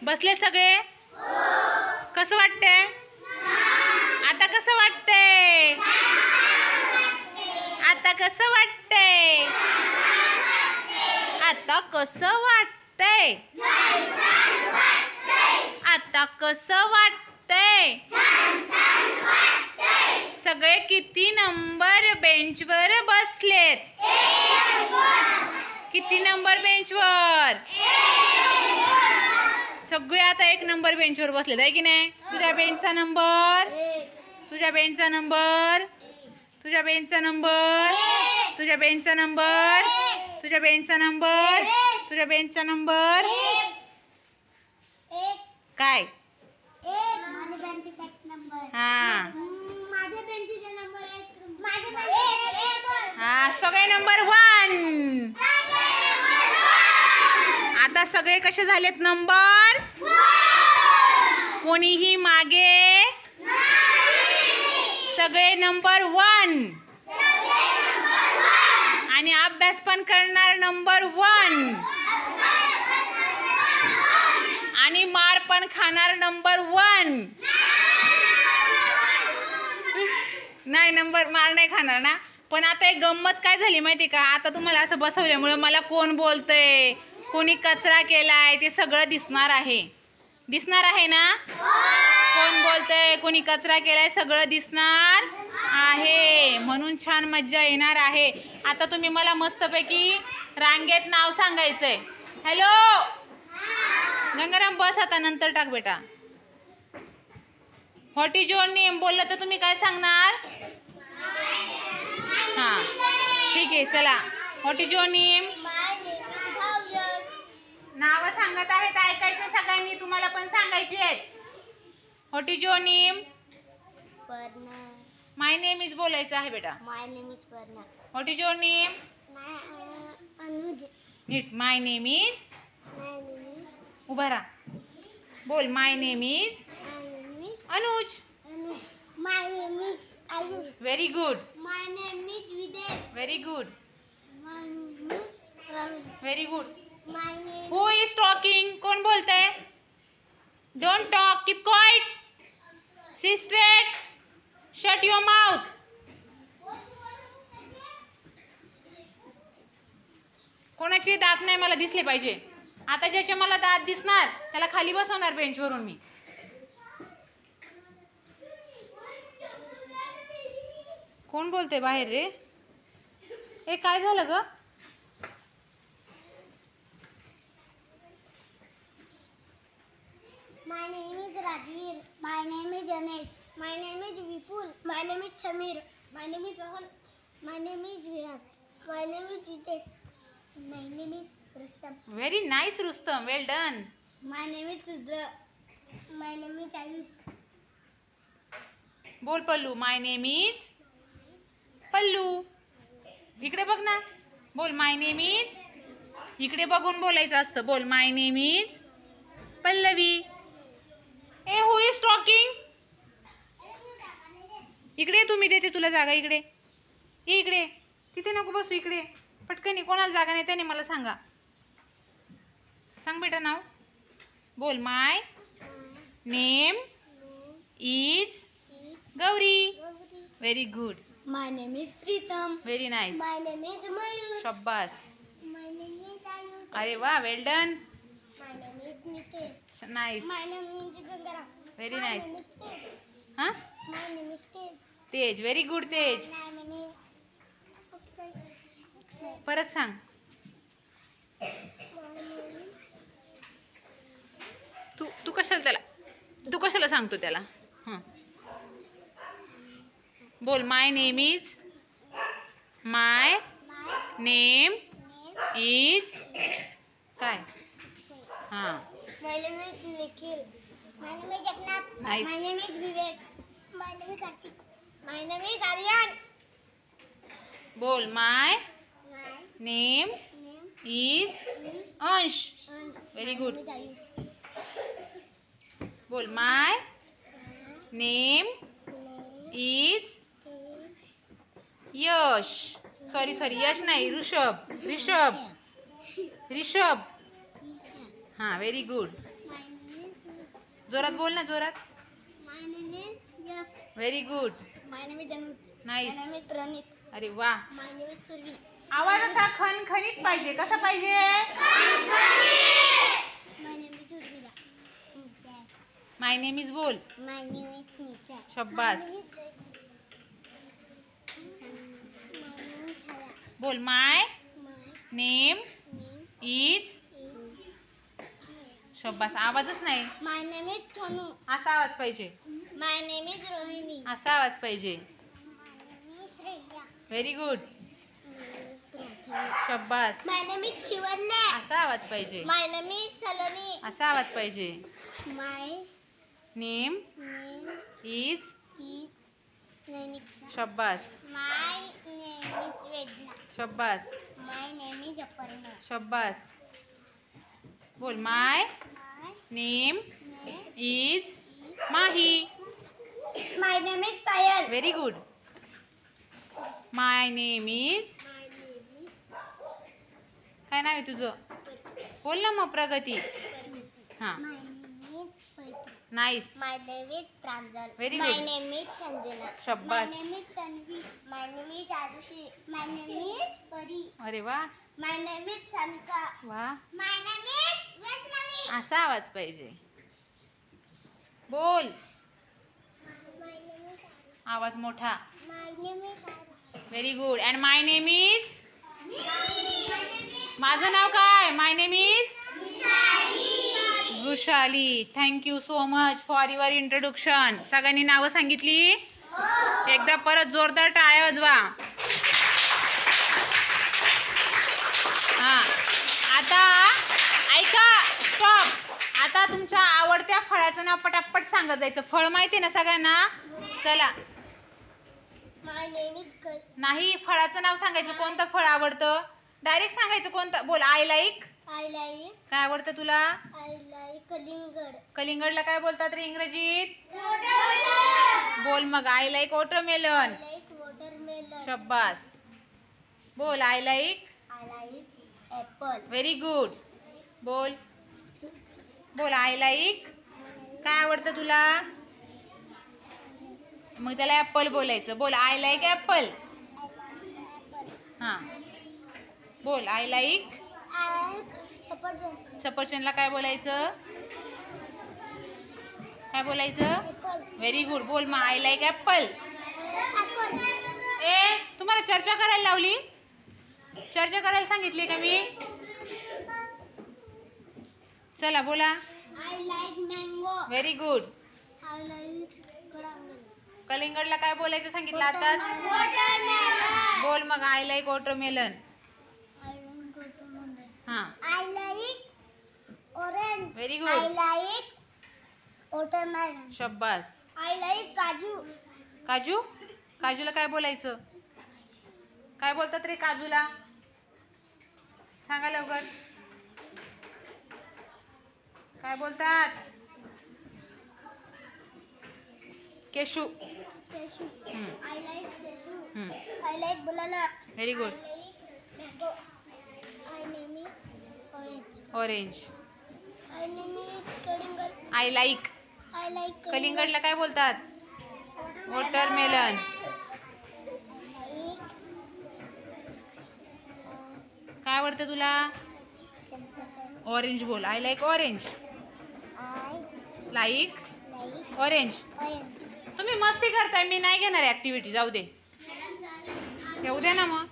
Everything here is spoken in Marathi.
बसले सगळे? कसं वाटतंय आता? कसं वाटतंय आता? कसं वाटतंय आता? कसं वाटतंय आता? कसं वाटतंय? सगळे किती नंबर बेंचवर बसलेत? किती नंबर बेंचवर? सगळे आता 1 नंबर बेंचवर बसलेत आहे की नाही? तुझ्या बेंचचा नंबर, तुझ्या बेंचचा नंबर, तुझ्या बेंचचा नंबर, तुझ्या बेंचचा नंबर, तुझ्या बेंचचा नंबर, तुझ्या बेंचचा नंबर काय? हां हां, सगळे नंबर 1. आता सगळे कसे झालेत नंबर? कोणीही मागे, सगळे नंबर 1 आणि अभ्यास पण करणार नंबर 1 आणि मार पण खाणार नंबर 1. नाही, नंबर मार नाही खाणार ना. पण आता एक गंमत काय झाली माहिती का? आता तुम्हाला असं बसवल्यामुळे मला कोण बोलतंय, कोणी कचरा केलाय ते सगळं दिसणार आहे. दिसणार आहे ना? कोण बोलतंय, कोणी कचरा केलाय सगळं दिसणार आहे. म्हणून छान मज्जा येणार आहे. आता तुम्ही मला मस्तपैकी रांगेत नाव सांगायचंय. हॅलो गंगाराम, बस आता, नंतर टाक बेटा. व्हॉट इज युअर नेम बोललं तर तुम्ही काय सांगणार? हां ठीक आहे, चला. What is your name? नावं सांगत आहेत, ऐकायचं सगळ्यांनी, तुम्हाला पण सांगायची आहेत. What is your name? My name is बोलायचं आहे बेटा. My name is Parna. What is your name? Anuj. नीट. My name is. My name is. उभा राहा, बोल. My name is Anuj. Anuj. My name is Ayush. Very good. My name is Videsh. Very good. My name is Rahul. Very good. My name. Who is talking? कोण बोलतंय? Don't talk, keep quiet, sit straight, shut your mouth. कोणाचे दात नाही मला दिसले पाहिजे. आता ज्याचे मला दात दिसणार त्याला खाली बसवणार बेंचवरून मी. कोण बोलते बाहेर रे? हे काय झालं ग? My name is Rajveer. My name is Janesh. My name is Vipul. My name is Samir. My name is Rahul. My name is Viraj. My name is Vitesh. My name is Rustam. Very nice, Rustam. Well done. My name is Rudra. My name is Ayush. बोल पल्लू. My name is पल्लू. इकडे बघ ना. बोल. My name is. इकडे बघून बोलायचं असतं. बोल. My name is Pallavi. A, who is talking? इकडे तुम्ही, देते तुला जागा. इकडे ये. इकडे. तिथे नको बसू. इकडे पटकन. कोणाला जागा नाही त्याने मला सांगा. सांग बेटा नाव. बोल. My name is Gauri. Very good. My name is Pritam. Very nice. My name is Mayur. शब्बास. My name is Ayush. अरे वा, well done. My name is Nitesh. Nice. My name is Gangaram. Very My nice. name is Tej. हां, My name is Tej. Tej. Very good Tej. My name is Akshay. परत सांग. तू कशाला त्याला, तू कशाला सांगतो त्याला? हां बोल. My name is. My name is काय? हां. My name is Nikhil. My name is Jagannath. Nice. My name is Vivek. My name is Kartik. My name is Aryan. बोल. My My name name is is अंश. Ansh. Very My good. name is Ayush. बोल. My My name name is is Yash. Sorry Yash नाही, ऋषभ. ऋषभ. Isha. ऋषभ. हां, व्हेरी गुड. My name जोरात बोल ना, जोरात. My name is Yash. Very good. My name is Januj. Nice. My name is Pranit. अरे वा. My name is Survi. आवाज असा खणखणीत पाहिजे. कसा पाहिजे? My name is Urmila. Nisha. My name is बोल. My name is Nisha. शब्बास. My name is Chaya. बोल. My My name name is. is Chaya. शब्बास. आवाजच नाही. My name is Chanu. असा आवाज पाहिजे. My name is Rohini. असा आवाज पाहिजे. My name is Shreya. Very good. My name is Prathami. शब्बास. My name is Shivanna. असा आवाज पाहिजे. My name is Saloni. असा आवाज पाहिजे. My name name is. is Nainisha. शब्बास. My name is Vedna. शब्बास. My name is Aparna. शब्बास. बोल. My My name name is Mahi. My name is Payal. Very good. My name is. My name is काय नाव आहे तुझं? बोल ना मग. प्रगती. हां. My name is Paitra. Nice. My name is Pranjal. Very My good. name is Sanjana. Shabbas. My name is Tanvi. My name is Arushi. My name is Pari. अरे वा. My name is Sanika. वा. My name is Vaishnavi. असा आवाज पाहिजे. बोल. My name is Arushi. आवाज मोठा. My name is Arushi. Very good. And my name is. My name is माझं नाव काय? My name is Vishali. Vrushali. Thank you so much for your introduction. सगळ्यांनी नावं सांगितली? एकदा परत जोरदार टाळ्या वाजवा. हां. आता ऐका. स्टॉप. आता तुमच्या आवडत्या फळाचं नाव पटापट सांगत जायचं. फळ माहिती ना सगळ्यांना? चला. My name is Kal. नाही, फळाचं नाव सांगायचं. कोणतं फळ आवडतं? डायरेक्ट सांगायचं कोणतं. बोल. I like. I like काय आवडतं तुला? Kalingad. कलिंगडला काय बोलतात रे इंग्रजीत? Watermelon. बोल मग. I like watermelon. I like watermelon. शब्बास. बोल. I like. I like apple. Very good. बोल. बोल. I like. काय आवडतं तुला? मग त्याला ॲपल बोलायचं. बोल. I like Apple. हां. बोल. I like. I like सफरचंद. सफरचंदला काय बोलायचं? काय बोलायचं? Apple. Very good. बोल मग. I like Apple. Apple. ए, तुम्हाला चर्चा करायला लावली? चर्चा करायला सांगितली का मी? चला बोला. I like mango. Very good. I like कळंगड. कलिंगडला काय बोलायचं सांगितलं आताच? Watermelon. बोल मग. I like watermelon. I don't watermelon. हां. I like orange. Very I good. like watermelon. शब्बास. I like काजू. काजू. काजूला काय बोलायचं? काय बोलतात रे काजूला? सांगा लवकर. काय बोलतात? Cashew. Cashew. I like cashew. Hmm. I like banana. Very good. I like mango. My name is orange. Orange. My name is कलिंगड. I like. I like कलिंगडला काय बोलतात? वॉटरमेलन. काय आवडतं तुला? ऑरेंज बोल. I like orange. I like like orange. orange. तुम्ही मस्ती करताय. मी नाही घेणार ॲक्टिव्हिटी. जाऊ दे. येऊ द्या ना मग.